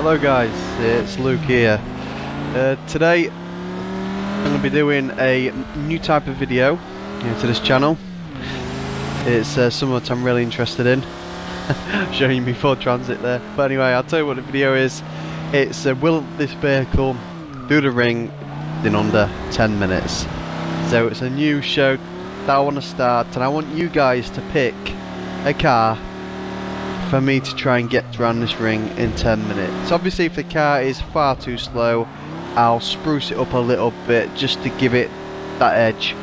Hello guys, it's Luke here. Today I'm going to be doing a new type of video to this channel. It's something that I'm really interested in. Showing you Ford Transit there. But anyway, I'll tell you what the video is. It's will this vehicle do the ring in under 10 minutes. So it's a new show that I want to start, and I want you guys to pick a car for me to try and get around this ring in 10 minutes. Obviously if the car is far too slow, I'll spruce it up a little bit just to give it that edge.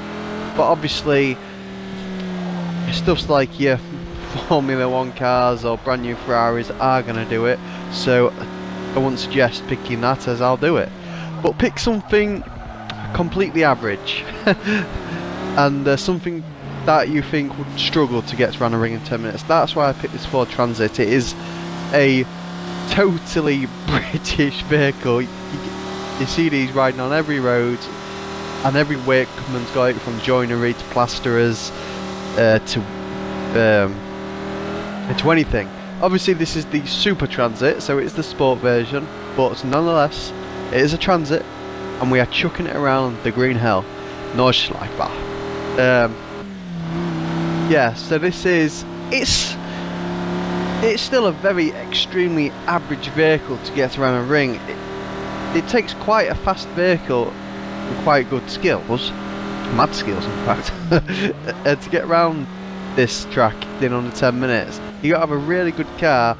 But obviously stuff's like your Formula 1 cars or brand new Ferraris are going to do it, so I wouldn't suggest picking that, as I'll do it. But pick something completely average and something that you think would struggle to get around a ring in 10 minutes. That's why I picked this Ford Transit. It is a totally British vehicle. You see these riding on every road, and every workman's got it, from joinery to plasterers to anything. Obviously this is the Super Transit, so it's the sport version, but nonetheless it is a Transit, and we are chucking it around the green hell, Nordschilefe. Yeah, so this is, it's still a very extremely average vehicle to get around a ring. It takes quite a fast vehicle and quite good skills, mad skills in fact, to get around this track in under 10 minutes. You gotta have a really good car,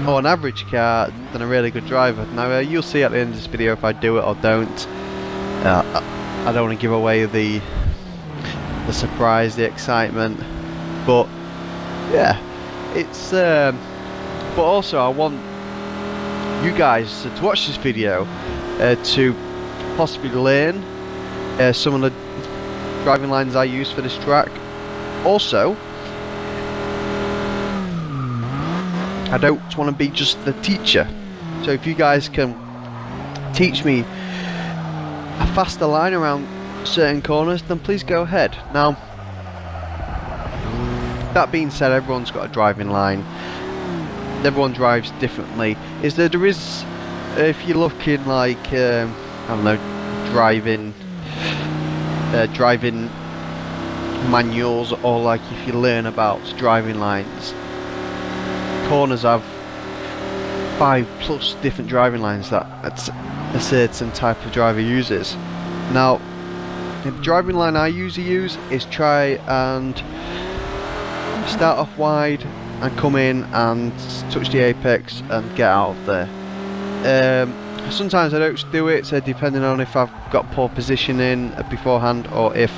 or an average car, than a really good driver. Now you'll see at the end of this video if I do it or don't. I don't want to give away the surprise, the excitement, but yeah, it's but also I want you guys to watch this video to possibly learn some of the driving lines I use for this track. Also, I don't want to be just the teacher, so if you guys can teach me a faster line around certain corners, then please go ahead. Now that being said, everyone's got a driving line, everyone drives differently. There is if you're looking like I don't know, driving manuals, or like if you learn about driving lines, corners have 5+ different driving lines that a certain type of driver uses. Now the driving line I usually use is try and start off wide and come in and touch the apex and get out of there. Sometimes I don't do it, so depending on if I've got poor positioning beforehand, or if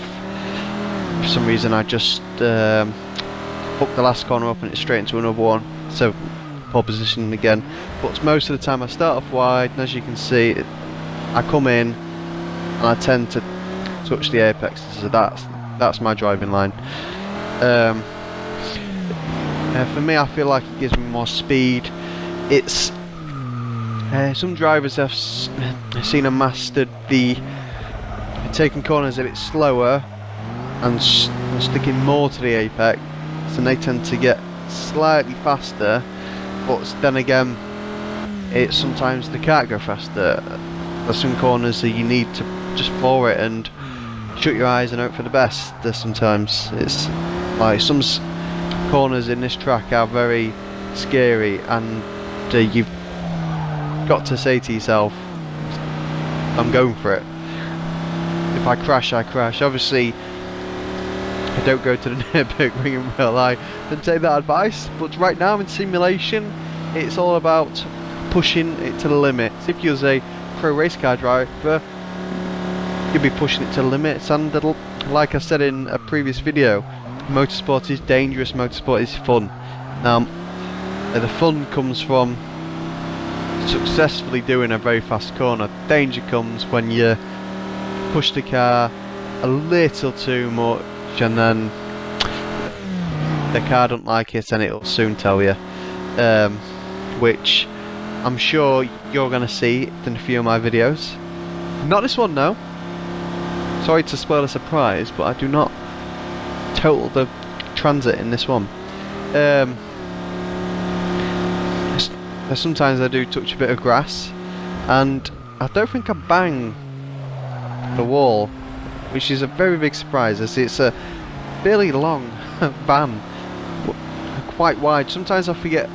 for some reason I just hook the last corner up and it's straight into another one, so poor positioning again. But most of the time I start off wide, and as you can see I come in and I tend to touch the apex, so that's my driving line. For me, I feel like it gives me more speed. It's some drivers have seen and mastered the taking corners a bit slower and sticking more to the apex, and they tend to get slightly faster. But then again, it's sometimes they can't go faster. There's some corners that you need to just floor it and shut your eyes and hope for the best. Sometimes it's like some corners in this track are very scary, and you've got to say to yourself, I'm going for it. If I crash, I crash. Obviously I don't go to the Nurburgring in real life and take that advice, but right now in simulation it's all about pushing it to the limit. If you're a pro race car driver, you'll be pushing it to the limits, and like I said in a previous video, motorsport is dangerous, motorsport is fun. Now the fun comes from successfully doing a very fast corner. Danger comes when you push the car a little too much, and then the car don't like it, and it'll soon tell you, which I'm sure you're going to see in a few of my videos. Not this one, no. Sorry to spoil a surprise, but I do not total the Transit in this one. sometimes I do touch a bit of grass, and I don't think I bang the wall, which is a very big surprise, as it's a fairly long van, but quite wide. Sometimes I forget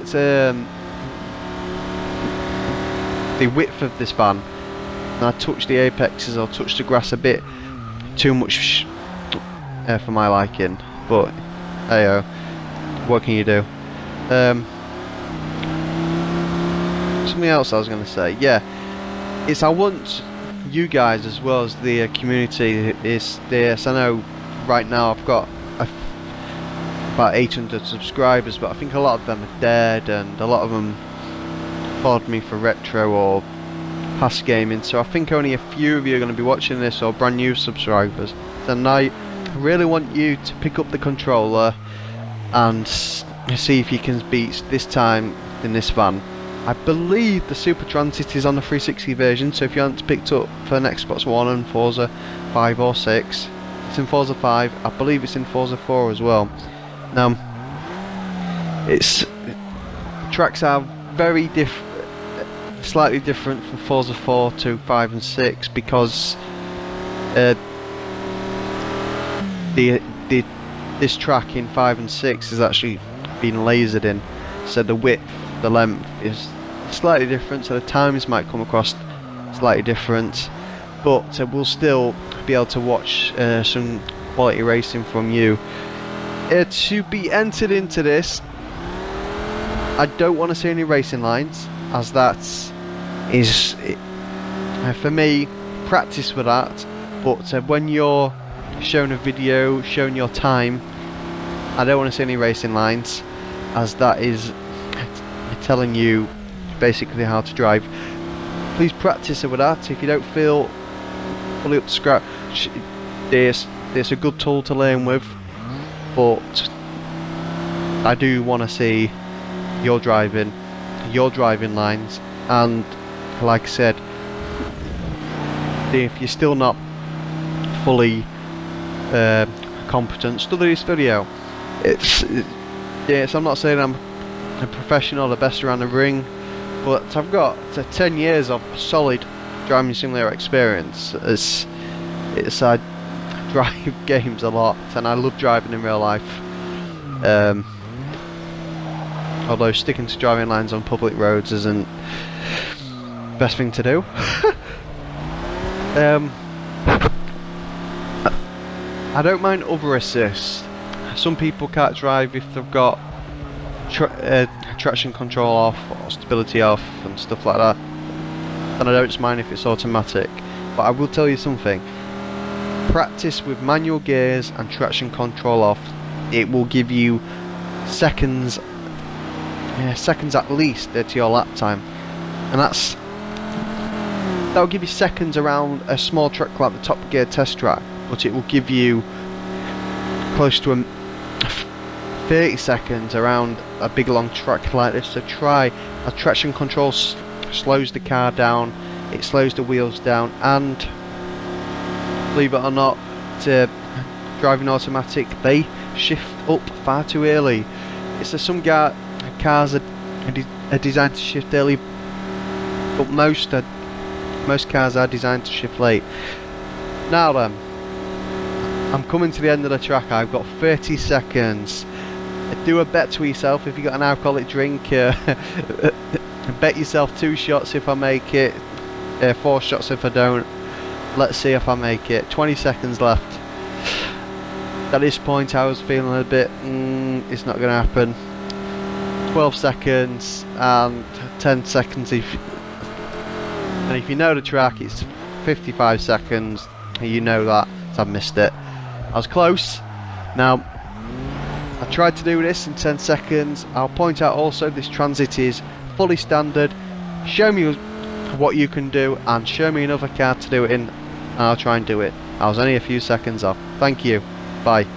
the width of this van, and I touch the apexes or touch the grass a bit too much for my liking, but hey, what can you do? Something else I was going to say, yeah, is I want you guys as well as the community is this. I know right now I've got about 800 subscribers, but I think a lot of them are dead, and a lot of them followed me for retro or past gaming, so I think only a few of you are going to be watching this, or brand new subscribers. And I really want you to pick up the controller and see if you can beat this time in this van. I believe the Super Transit is on the 360 version, so if you haven't picked up for an Xbox One and Forza 5 or 6, it's in Forza 5, I believe it's in Forza 4 as well. Now, tracks are very slightly different from Forza 4 to 5 and 6, because this track in 5 and 6 has actually been lasered in, so the width, the length is slightly different, so the times might come across slightly different, but we'll still be able to watch some quality racing from you. To be entered into this, I don't want to see any racing lines, as that is for me practice with that, but when you're shown a video showing your time, I don't want to see any racing lines, as that is telling you basically how to drive. Please practice with that. If you don't feel fully up to scratch, there's a good tool to learn with, but I do want to see your driving lines. And like I said, if you're still not fully competent, study this video. I'm not saying I'm a professional, the best around the ring, but I've got 10 years of solid driving simulator experience. I drive games a lot, and I love driving in real life. Although sticking to driving lines on public roads isn't the best thing to do. I don't mind other assists. Some people can't drive if they've got traction control off or stability off and stuff like that, and I don't mind if it's automatic. But I will tell you something: practice with manual gears and traction control off. It will give you seconds at least to your lap time, and that will give you seconds around a small track like the Top Gear test track, but it will give you close to 30 seconds around a big long track like this. So try. Traction control slows the car down, it slows the wheels down, and believe it or not, driving automatic, they shift up far too early. It's some cars are designed to shift early, but most cars are designed to shift late. Now then, I'm coming to the end of the track. I've got 30 seconds. Do a bet to yourself. If you got an alcoholic drink, bet yourself 2 shots if I make it, 4 shots if I don't. Let's see if I make it. 20 seconds left. At this point I was feeling a bit, it's not going to happen. 12 seconds and 10 seconds if you know the track, it's 55 seconds. You know that, so I've missed it. I was close. Now, I tried to do this in 10 seconds. I'll point out also this Transit is fully standard. Show me what you can do and show me another car to do it in, and I'll try and do it. I was only a few seconds off. Thank you. Bye.